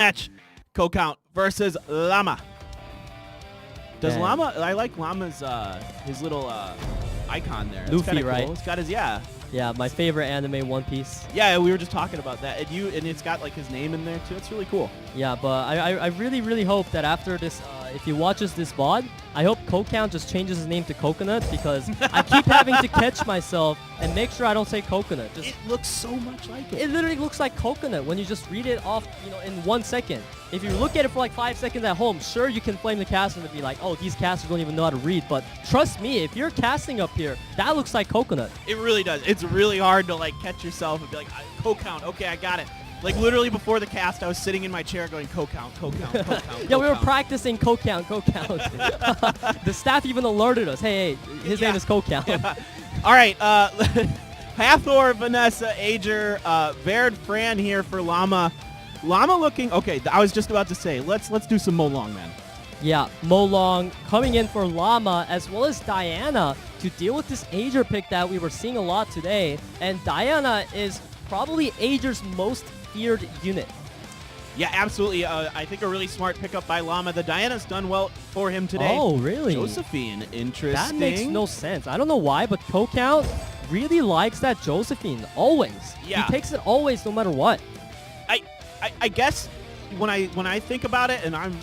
match. Cocount versus L.A.M.A. Does Man. Llama? I like Llama's his little icon there. It's Luffy, kinda right? Cool. It's got his yeah. Yeah, my favorite anime, One Piece. Yeah, we were just talking about that. And it's got like his name in there too. It's really cool. Yeah, but I really, really hope that after this, if he watches this VOD, I hope Cocount just changes his name to Coconut, because I keep having to catch myself and make sure I don't say Coconut. It looks so much like it. It literally looks like Coconut when you just read it off, in 1 second. If you look at it for like 5 seconds at home, sure, you can blame the caster and be like, oh, these casters don't even know how to read. But trust me, if you're casting up here, that looks like Coconut. It really does. It's really hard to like catch yourself and be like, Cocount, okay, I got it. Like literally before the cast, I was sitting in my chair going, Cocount, Cocount, Cocount. Yeah, we were practicing Cocount. The staff even alerted us. Hey, his name is Cocount. Yeah. All right, Hathor, Vanessa, Ager, Baird, Fran here for Llama. Llama looking okay. I was just about to say, let's do some Molong, man. Yeah, Molong coming in for Llama, as well as Diana to deal with this Ager pick that we were seeing a lot today. And Diana is probably Ager's most feared unit. Yeah, absolutely. I think a really smart pickup by Llama. The Diana's done well for him today. Oh, really? Josephine, interesting. That makes no sense. I don't know why, but Cocount really likes that Josephine always. Yeah. He takes it always, no matter what. I guess when I think about it, and I'm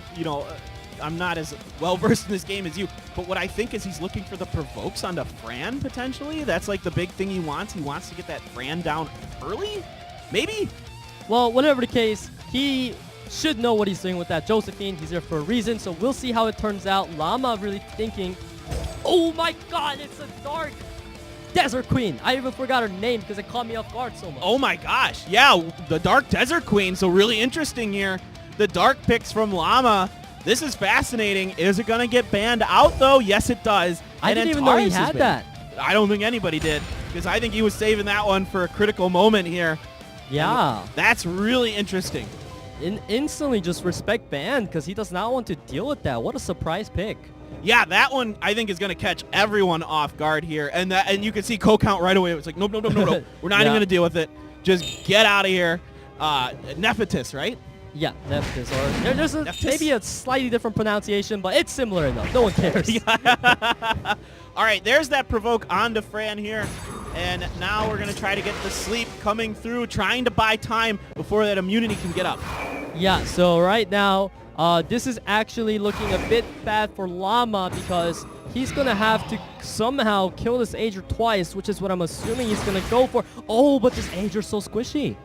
I'm not as well versed in this game as you, but what I think is he's looking for the provokes onto Fran potentially. That's like the big thing he wants. He wants to get that Fran down early, maybe. Well, whatever the case, he should know what he's doing with that Josephine. He's there for a reason, so we'll see how it turns out. Llama really thinking, oh my god, it's a dark Desert Queen. I even forgot her name because it caught me off guard so much. Oh my gosh, yeah, the Dark Desert Queen. So really interesting here. The dark picks from Llama. This is fascinating. Is it going to get banned out, though? Yes, it does. I didn't even know he had that. I don't think anybody did, because I think he was saving that one for a critical moment here. Yeah. And that's really interesting. Instantly just respect ban, because he does not want to deal with that. What a surprise pick. Yeah, that one I think is going to catch everyone off guard here. And you can see Cocount right away. It's like, nope. We're not even going to deal with it. Just get out of here. Nephitis, right? Yeah, Nephitis. Or there's maybe a slightly different pronunciation, but it's similar enough. No one cares. All right, there's that provoke onto Fran here. And now we're going to try to get the sleep coming through, trying to buy time before that immunity can get up. Yeah, so right now, this is actually looking a bit bad for Llama, because he's going to have to somehow kill this Ager twice, which is what I'm assuming he's going to go for. Oh, but this Ager's so squishy.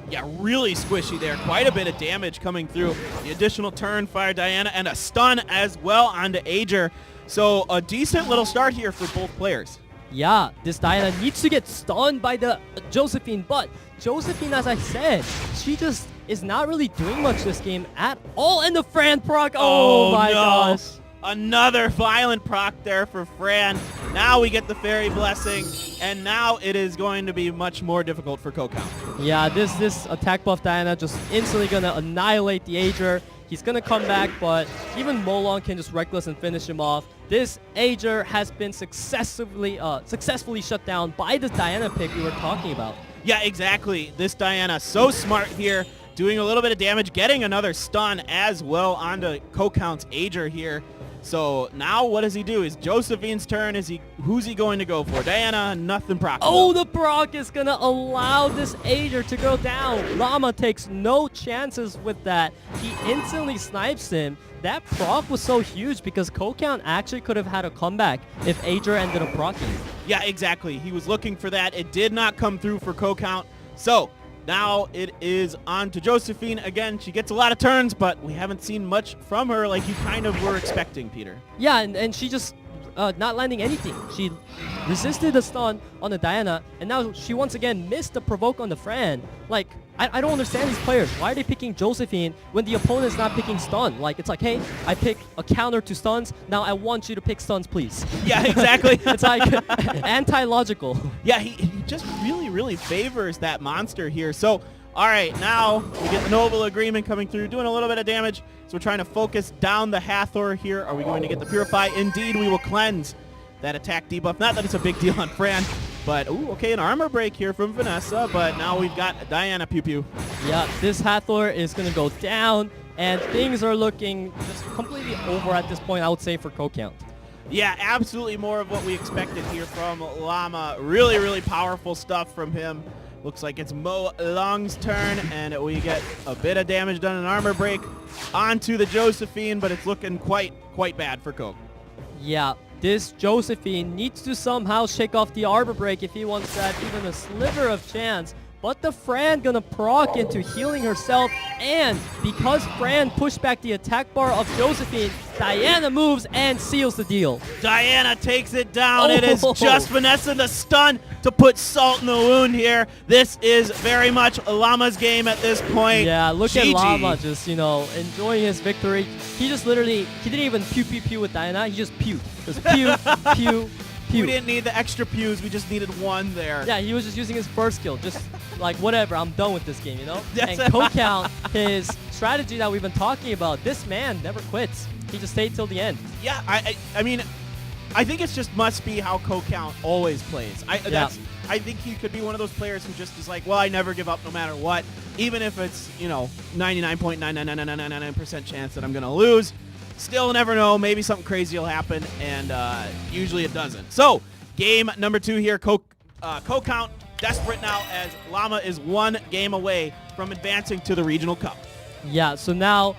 Yeah, really squishy there. Quite a bit of damage coming through. The additional turn, Fire Diana, and a stun as well onto Ager. So a decent little start here for both players. Yeah, this Diana needs to get stunned by the Josephine, but Josephine, as I said, she just is not really doing much this game at all. And the Fran proc, oh my gosh. Another violent proc there for Fran. Now we get the Fairy Blessing, and now it is going to be much more difficult for Cocount. Yeah, this attack buff Diana just instantly going to annihilate the Ager. He's going to come back, but even Molong can just reckless and finish him off. This Ager has been successfully shut down by the Diana pick we were talking about. Yeah, exactly. This Diana, so smart here, doing a little bit of damage, getting another stun as well onto Cocount's Ager here. So now what does he do? Is Josephine's turn? Who's he going to go for? Diana, nothing proc. Oh, the proc is going to allow this Ager to go down. Llama takes no chances with that. He instantly snipes him. That proc was so huge because Cocount actually could have had a comeback if Ager ended up proccing. Yeah, exactly. He was looking for that. It did not come through for Cocount. So now it is on to Josephine. Again, she gets a lot of turns, but we haven't seen much from her like you kind of were expecting, Peter. Yeah, and she just not landing anything. She resisted the stun on the Diana, and now she once again missed the provoke on the Fran. Like, I don't understand these players. Why are they picking Josephine when the opponent's not picking stun? Like, it's like, hey, I pick a counter to stuns. Now I want you to pick stuns, please. Yeah, exactly. It's like anti-logical. Yeah, he just really favors that monster here. So, all right, now we get the Noble Agreement coming through, doing a little bit of damage. So we're trying to focus down the Hathor here. Are we going to get the Purify? Indeed, we will cleanse that attack debuff. Not that it's a big deal on Fran, But, ooh, okay, an armor break here from Vanessa, but now we've got Diana Pew Pew. Yeah, this Hathor is going to go down, and things are looking just completely over at this point, I would say, for Cocount. Yeah, absolutely more of what we expected here from Llama. Really, really powerful stuff from him. Looks like it's Mo Long's turn, and we get a bit of damage done, an armor break onto the Josephine, but it's looking quite bad for Coke. Yeah, this Josephine needs to somehow shake off the armor break if he wants to have even a sliver of chance. But the Fran gonna proc into healing herself, and because Fran pushed back the attack bar of Josephine, Diana moves and seals the deal. Diana takes it down. It is just Vanessa the stun to put salt in the wound here. This is very much Llama's game at this point. Yeah, look GG. at Llama just, enjoying his victory. He just literally, he didn't even pew with Diana, he just pewed. Just pew. We didn't need the extra pews. We just needed one there. Yeah, he was just using his first skill. Just like, whatever, I'm done with this game, Yes. And Cocount, his strategy that we've been talking about, this man never quits. He just stayed till the end. Yeah, I mean, I think it's just must be how Cocount always plays. I think he could be one of those players who just is like, well, I never give up no matter what. Even if it's, 99.99999% chance that I'm going to lose. Still never know. Maybe something crazy will happen, and usually it doesn't. So, game number 2 here. Cocount desperate now as Llama is 1 game away from advancing to the Regional Cup. Yeah, so now,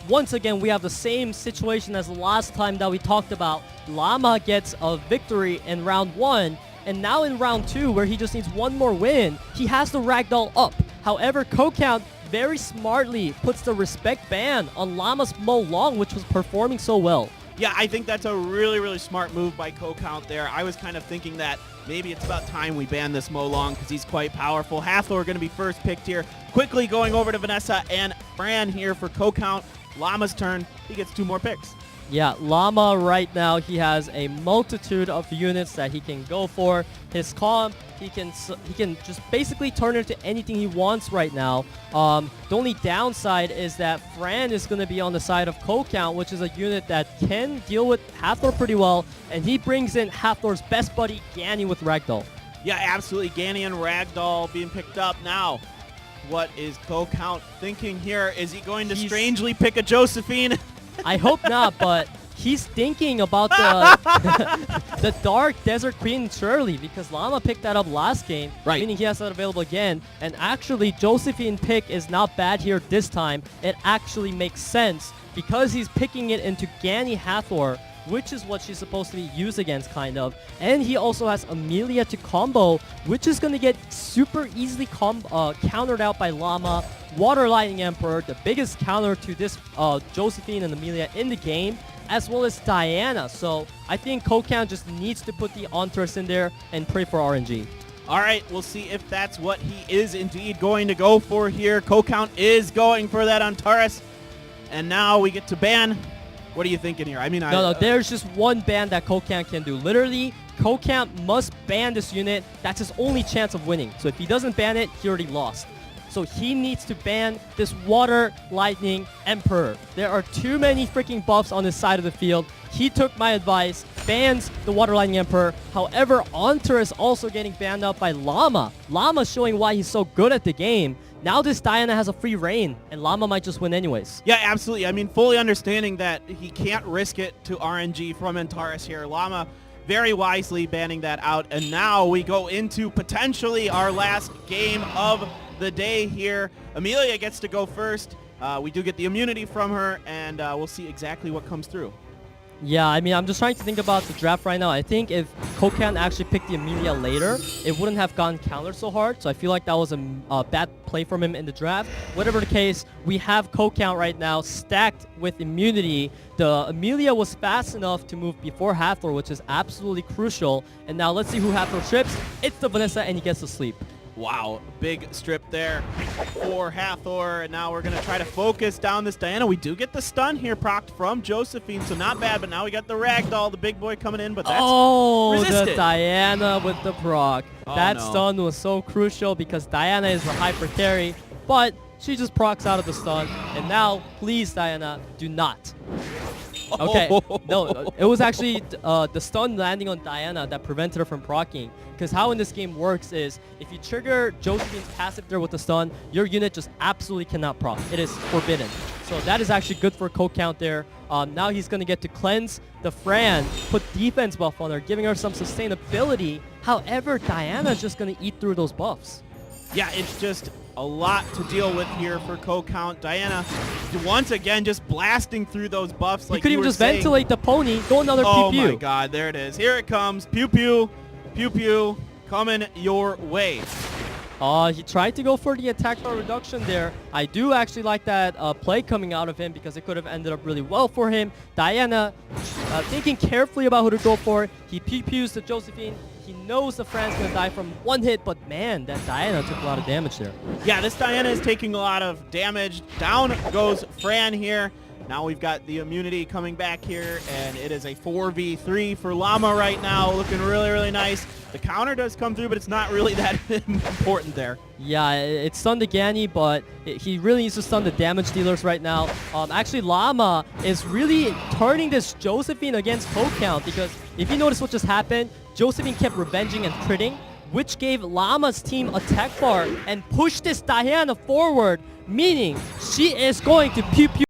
once again, we have the same situation as the last time that we talked about. Llama gets a victory in round 1, and now in round 2, where he just needs 1 more win, he has the ragdoll up. However, Cocount very smartly puts the respect ban on Llama's Mo Long, which was performing so well. Yeah, I think that's a really, really smart move by Cocount there. I was kind of thinking that maybe it's about time we ban this Mo Long because he's quite powerful. Hathor going to be first picked here. Quickly going over to Vanessa and Fran here for Cocount. Llama's turn. He gets 2 more picks. Yeah, Llama right now, he has a multitude of units that he can go for. His comp, he can just basically turn it into anything he wants right now. The only downside is that Fran is going to be on the side of Cocount, which is a unit that can deal with Hathor pretty well, and he brings in Hathor's best buddy, Gani, with Ragdoll. Yeah, absolutely. Gani and Ragdoll being picked up now. What is Cocount thinking here? Is he going to strangely pick a Josephine? I hope not, but he's thinking about the the Dark Desert Queen Shirley, because Llama picked that up last game, right, meaning he has that available again. And actually, Josephine pick is not bad here this time. It actually makes sense because he's picking it into Gani Hathor, which is what she's supposed to be used against, kind of. And he also has Amelia to combo, which is going to get super easily countered out by Llama. Water Lightning Emperor, the biggest counter to this Josephine and Amelia in the game, as well as Diana. So I think Cocount just needs to put the Entrance in there and pray for RNG. All right, we'll see if that's what he is indeed going to go for here. Cocount is going for that Antares. And now we get to ban. What are you thinking here? I mean, No, there's just one ban that Cocount can do. Literally, Cocount must ban this unit. That's his only chance of winning. So if he doesn't ban it, he already lost. So he needs to ban this Water Lightning Emperor. There are too many freaking buffs on his side of the field. He took my advice, bans the Water Lightning Emperor. However, Onter is also getting banned out by Llama. Llama showing why he's so good at the game. Now this Diana has a free reign, and Llama might just win anyways. Yeah, absolutely. I mean, fully understanding that he can't risk it to RNG from Antares here. Llama very wisely banning that out. And now we go into potentially our last game of the day here. Amelia gets to go first. We do get the immunity from her, and we'll see exactly what comes through. Yeah, I mean, I'm just trying to think about the draft right now. I think if Cocount actually picked the Amelia later, it wouldn't have gotten countered so hard. So I feel like that was a bad play from him in the draft. Whatever the case, we have Cocount right now stacked with immunity. The Amelia was fast enough to move before Hathor, which is absolutely crucial. And now let's see who Hathor trips. It's the Vanessa, and he gets to sleep. Wow, big strip there for Hathor, and now we're going to try to focus down this Diana. We do get the stun here procced from Josephine, so not bad, but now we got the Ragdoll, the big boy coming in, but that's resisted. The Diana with the proc. Oh, that no. stun was so crucial because Diana is the hyper carry, but she just procs out of the stun, and now, please, Diana, do not. Okay, no, it was actually the stun landing on Diana that prevented her from proccing. Because how in this game works is, if you trigger Josephine's passive there with the stun, your unit just absolutely cannot proc. It is forbidden. So that is actually good for Cocount there. Now he's going to get to cleanse the Fran, put defense buff on her, giving her some sustainability. However, Diana's just going to eat through those buffs. Yeah, it's just a lot to deal with here for Cocount. Diana, once again, just blasting through those buffs. Like you could even just ventilate the pony, go another pew Oh pew. my god, there it is. Here it comes. Pew pew, pew pew, coming your way. He tried to go for the attack bar reduction there. I do actually like that play coming out of him because it could have ended up really well for him. Diana thinking carefully about who to go for. He pew-pews to Josephine. He knows the Fran's going to die from one hit, but man, that Diana took a lot of damage there. Yeah, this Diana is taking a lot of damage. Down goes Fran here. Now we've got the immunity coming back here, and it is a 4v3 for Llama right now, looking really, really nice. The counter does come through, but it's not really that important there. Yeah, it stunned the Gani, but he really needs to stun the damage dealers right now. Actually, Llama is really turning this Josephine against Cocount, because if you notice what just happened, Josephine kept revenging and critting, which gave Llama's team attack bar and pushed this Diana forward, meaning she is going to pew-pew